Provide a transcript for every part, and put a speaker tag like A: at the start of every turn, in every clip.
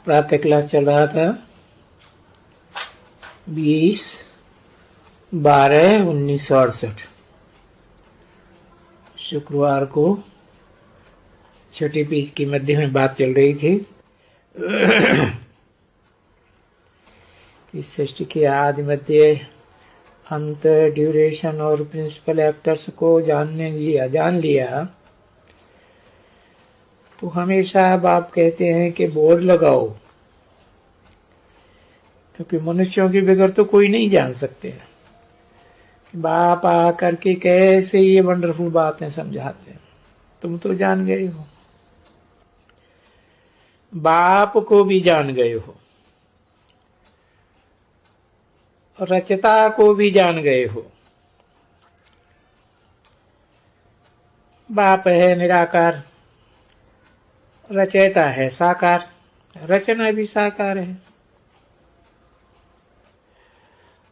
A: प्रातः क्लास चल रहा था 20/12/1968 शुक्रवार को छठी पीस की मध्य में बात चल रही थी इस सृष्टि के आदि मध्य अंत ड्यूरेशन और प्रिंसिपल एक्टर्स को जान लिया तो हमेशा बाप कहते हैं कि बोर्ड लगाओ, क्योंकि मनुष्यों के बगैर तो कोई नहीं जान सकते। बाप आ करके कैसे ये वंडरफुल बातें समझाते हैं, तुम तो जान गए हो, बाप को भी जान गए हो, रचता को भी जान गए हो। बाप है निराकार, रचयिता है साकार, रचना भी साकार है।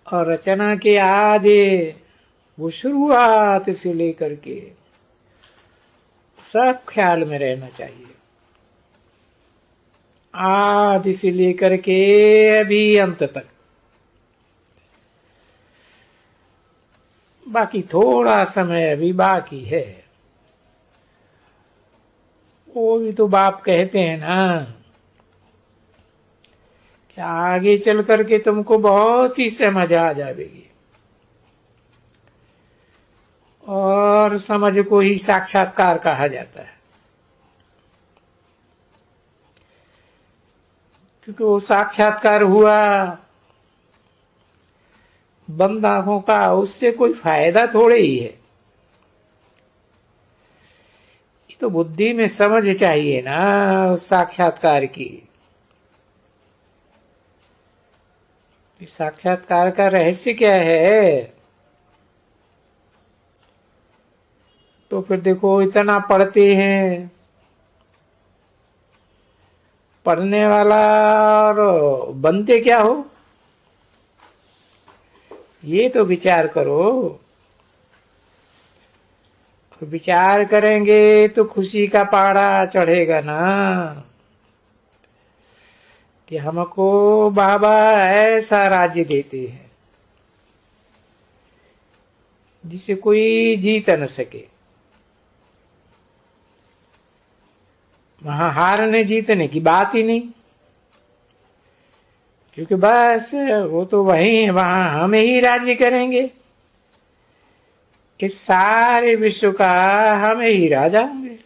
A: और रचना के आधे वो शुरुआत से लेकर के सब ख्याल में रहना चाहिए, आदि से लेकर के अभी अंत तक। बाकी थोड़ा समय अभी बाकी है, वो भी तो बाप कहते हैं ना कि आगे चल करके तुमको बहुत ही समझ आ जाएगी, और समझ को ही साक्षात्कार कहा जाता है, क्योंकि वो साक्षात्कार हुआ बंद आंखों का, उससे कोई फायदा थोड़े ही है। तो बुद्धि में समझ चाहिए ना उस साक्षात्कार की। साक्षात्कार का रहस्य क्या है? तो फिर देखो, इतना पढ़ते हैं, पढ़ने वाला और बनते क्या हो, ये तो विचार करो। विचार करेंगे तो खुशी का पहाड़ा चढ़ेगा ना कि हमको बाबा ऐसा राज्य देते हैं जिसे कोई जीत न सके। वहां हारने जीतने की बात ही नहीं, क्योंकि बस वो तो वही, वहां हम ही राज्य करेंगे, इस सारे विश्व का हम ही राजा होंगे,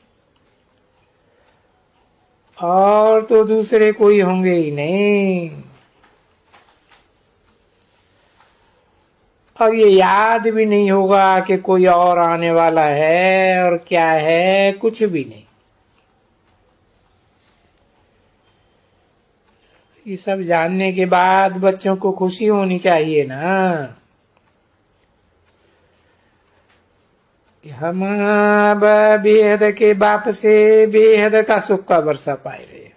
A: और तो दूसरे कोई होंगे ही नहीं। और ये याद भी नहीं होगा कि कोई और आने वाला है और क्या है, कुछ भी नहीं। ये सब जानने के बाद बच्चों को खुशी होनी चाहिए ना कि हम अब बेहद के बाप से बेहद का सुख का वर्षा पाए रहे।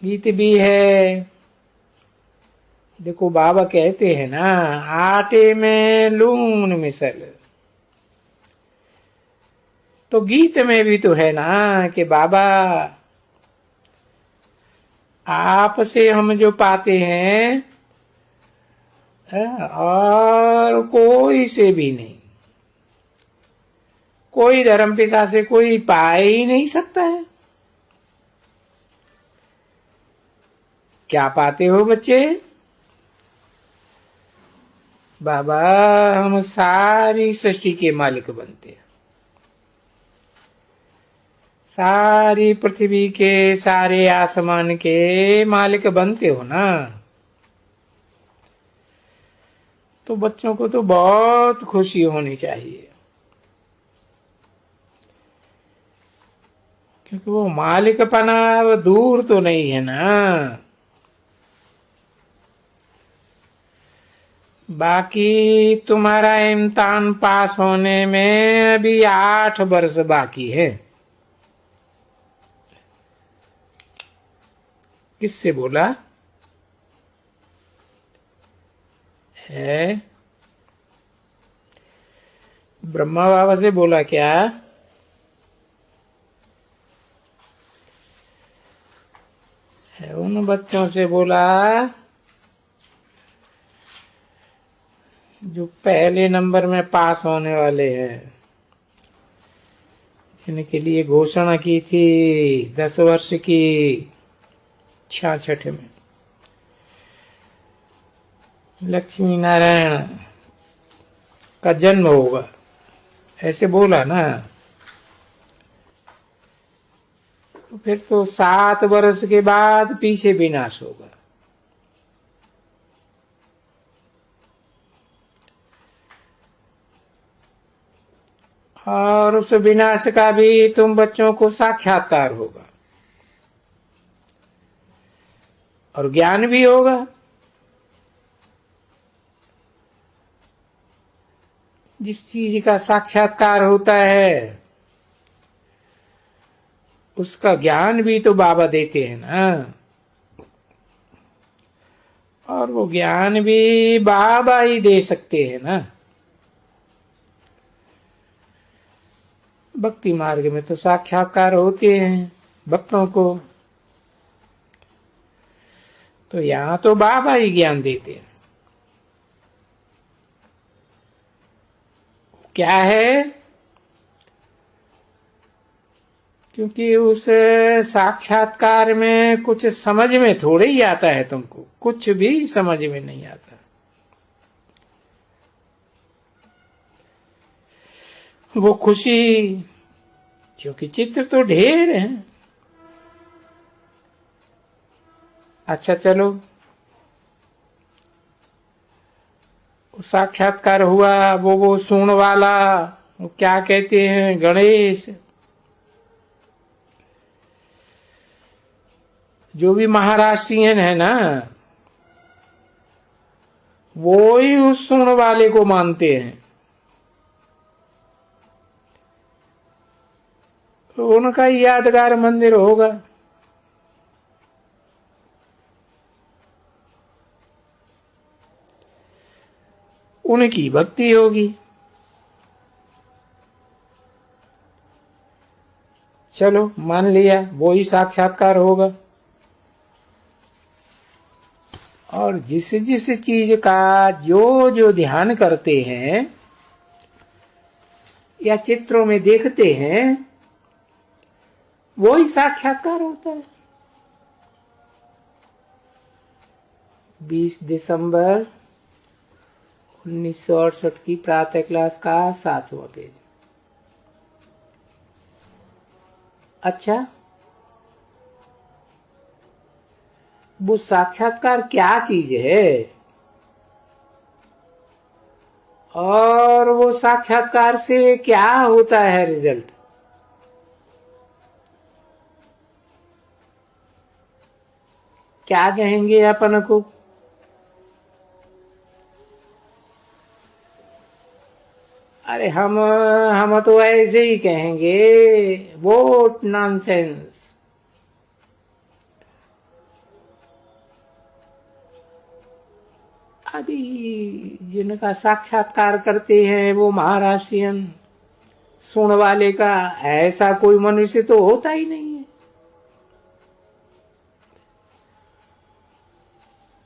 A: गीत भी है, देखो बाबा कहते हैं ना, आटे में लून मिसल। तो गीत में भी तो है ना कि बाबा आप से हम जो पाते हैं और कोई से भी नहीं, कोई धर्म पिता से कोई पा ही नहीं सकता है। क्या पाते हो बच्चे? बाबा हम सारी सृष्टि के मालिक बनते हैं, सारी पृथ्वी के, सारे आसमान के मालिक बनते हो ना। तो बच्चों को तो बहुत खुशी होनी चाहिए, क्योंकि वो मालिकपना अब दूर तो नहीं है ना। बाकी तुम्हारा इम्तिहान पास होने में अभी 8 वर्ष बाकी है। किससे बोला है? ब्रह्मा बाबा से बोला क्या? उन बच्चों से बोला जो पहले नंबर में पास होने वाले हैं, जिनके लिए घोषणा की थी 10 वर्ष की 66 में, लक्ष्मी नारायण का जन्म होगा, ऐसे बोला ना। तो फिर तो 7 वर्ष के बाद पीछे विनाश होगा। और उस विनाश का भी तुम बच्चों को साक्षात्कार होगा और ज्ञान भी होगा। जिस चीज का साक्षात्कार होता है उसका ज्ञान भी तो बाबा देते हैं ना, और वो ज्ञान भी बाबा ही दे सकते हैं ना। भक्ति मार्ग में तो साक्षात्कार होते हैं भक्तों को, तो यहां तो बाबा ही ज्ञान देते हैं। क्या है? क्योंकि उस साक्षात्कार में कुछ समझ में थोड़े ही आता है, तुमको कुछ भी समझ में नहीं आता। वो खुशी, क्योंकि चित्र तो ढेर हैं। अच्छा चलो, साक्षात्कार हुआ, वो सुन वाला, वो क्या कहते हैं, गणेश, जो भी महाराष्ट्रियन है ना, वो ही उस सुन वाले को मानते हैं। तो उनका यादगार मंदिर होगा। उनकी भक्ति होगी। चलो मान लिया वो ही साक्षात्कार होगा। और जिस जिस चीज का जो जो ध्यान करते हैं या चित्रों में देखते हैं वो ही साक्षात्कार होता है। 20 दिसंबर 1968 की प्रातः क्लास का 7वां पेज। अच्छा, वो साक्षात्कार क्या चीज है और वो साक्षात्कार से क्या होता है रिजल्ट? क्या कहेंगे अपन को? अरे हम तो ऐसे ही कहेंगे, वोट नॉनसेंस। अभी जिनका साक्षात्कार करते हैं वो महाराष्ट्रियन सुन वाले का, ऐसा कोई मनुष्य तो होता ही नहीं है।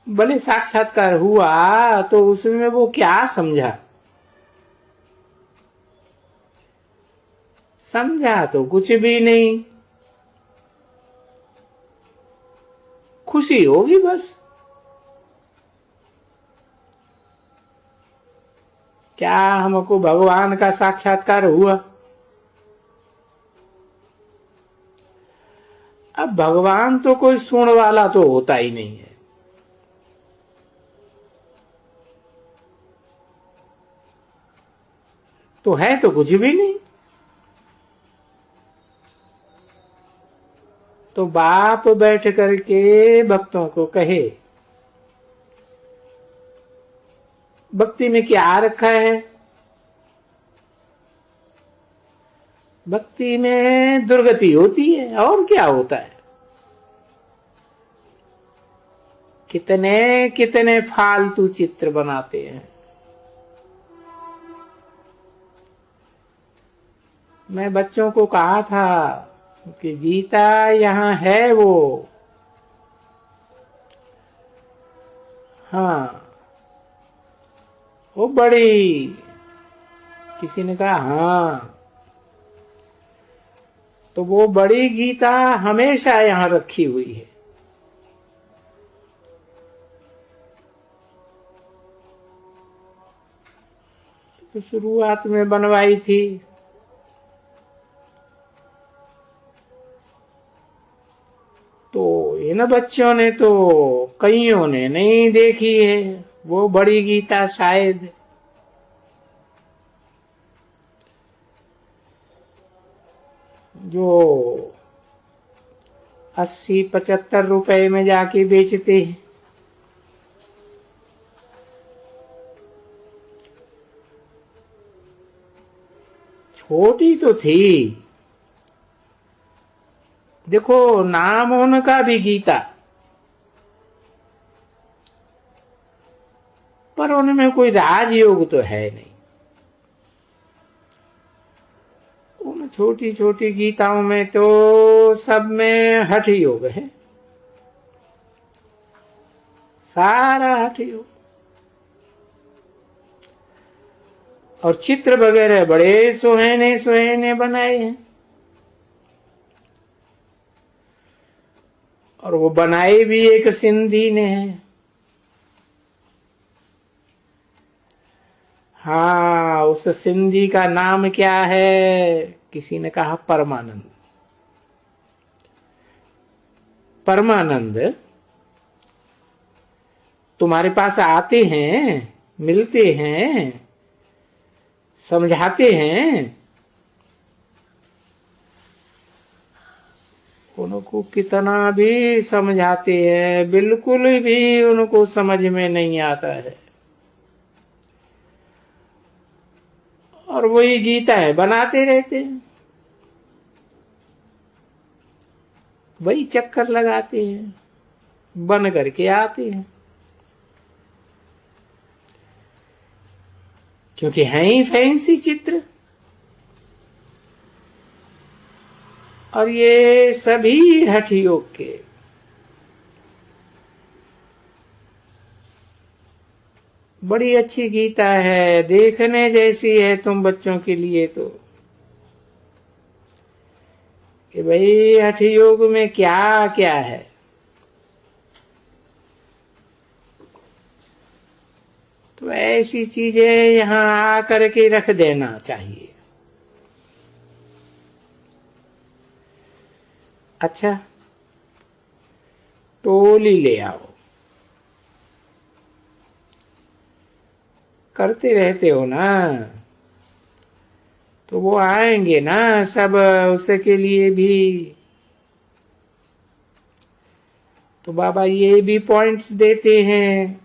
A: भले साक्षात्कार हुआ तो उसमें वो क्या समझा? समझा तो कुछ भी नहीं, खुशी होगी बस। क्या हमको भगवान का साक्षात्कार हुआ? अब भगवान तो कोई सुन वाला तो होता ही नहीं है। तो है तो कुछ भी नहीं। तो बाप बैठ करके भक्तों को कहे, भक्ति में क्या रखा है? भक्ति में दुर्गति होती है, और क्या होता है? कितने कितने फालतू चित्र बनाते हैं। मैं बच्चों को कहा था कि गीता यहाँ है, वो हाँ, वो बड़ी, किसी ने कहा हाँ, तो वो बड़ी गीता हमेशा यहां रखी हुई है। तो शुरुआत में बनवाई थी, तो इन बच्चों ने तो कईयों ने नहीं देखी है वो बड़ी गीता शायद। जो 80-75 रुपए में जाके बेचते हैं, छोटी तो थी। देखो नाम उनका भी गीता, पर उनमें कोई राजयोग तो है नहीं। उन छोटी छोटी गीताओं में तो सब में हठ योग है, सारा हठ योग। और चित्र वगैरह बड़े सुहाने सुहाने बनाए हैं, और वो बनाए भी एक सिंधी ने है। हाँ, उस सिंधी का नाम क्या है? किसी ने कहा परमानंद। परमानंद तुम्हारे पास आते हैं, मिलते हैं, समझाते हैं, उनको कितना भी समझाते हैं बिल्कुल भी उनको समझ में नहीं आता है। और वही गीता है बनाते रहते हैं, वही चक्कर लगाते हैं, बन करके आते हैं, क्योंकि हैं ही फैंसी चित्र। और ये सभी हठ योग के। बड़ी अच्छी गीता है, देखने जैसी है तुम बच्चों के लिए तो, कि भाई हठ योग में क्या क्या है। तो ऐसी चीजें यहां आकर के रख देना चाहिए। अच्छा, टोली ले आओ, करते रहते हो ना, तो वो आएंगे ना सब उसके लिए भी। तो बाबा ये भी पॉइंट्स देते हैं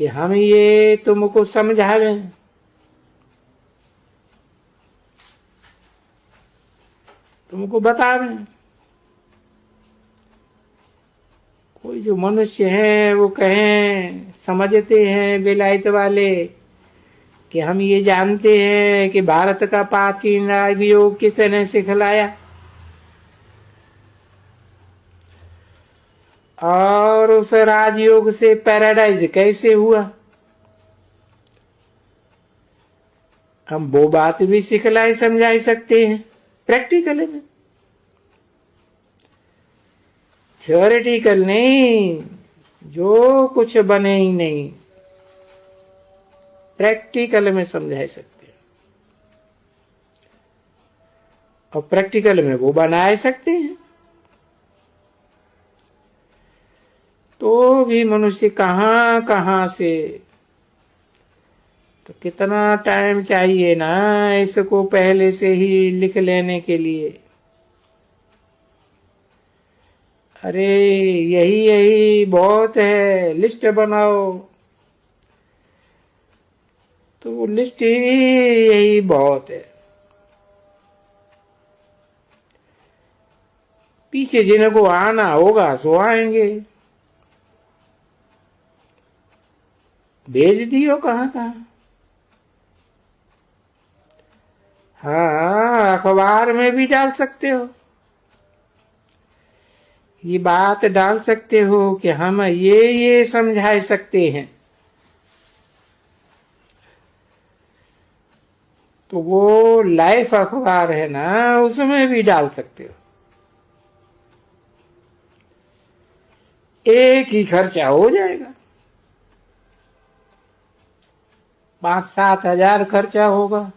A: कि हम ये तुमको समझावें, तुमको बतावें। कोई जो मनुष्य है वो कहें, समझते हैं बेलायत वाले कि हम ये जानते हैं कि भारत का प्राचीन राजयोग किसने सिखलाया, और उस राजयोग से पैराडाइज कैसे हुआ, हम वो बात भी सिखलाई समझाई सकते हैं प्रैक्टिकल में। थ्योरेटिकल नहीं, जो कुछ बने ही नहीं, प्रैक्टिकल में समझा सकते हैं। और प्रैक्टिकल में वो बना सकते हैं। तो भी मनुष्य कहां कहां से, तो कितना टाइम चाहिए ना इसको पहले से ही लिख लेने के लिए। अरे यही यही बहुत है, लिस्ट बनाओ, तो वो लिस्ट ही यही बहुत है। पीछे जिनको आना होगा सो आएंगे, भेज दियो कहां कहां। हाँ, अखबार में भी डाल सकते हो, ये बात डाल सकते हो कि हम ये समझा सकते हैं, तो वो लाइफ अखबार है ना, उसमें भी डाल सकते हो। एक ही खर्चा हो जाएगा, 5-7 हजार खर्चा होगा।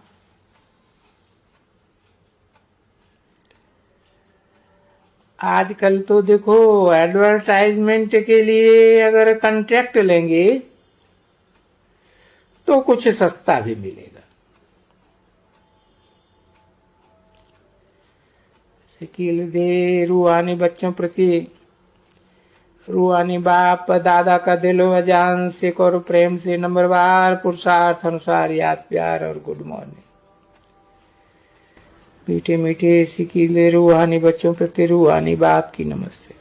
A: आजकल तो देखो एडवर्टाइजमेंट के लिए अगर कॉन्ट्रैक्ट लेंगे तो कुछ सस्ता भी मिलेगा। शकील दे रूहानी बच्चों प्रति, रूहानी बाप दादा का दिलो जान से करो प्रेम से नंबरवार, पुरुषार्थ अनुसार याद प्यार और गुड मॉर्निंग। मीठे मीठे शकील रूहानी बच्चों प्रति रूहानी बाप की नमस्ते।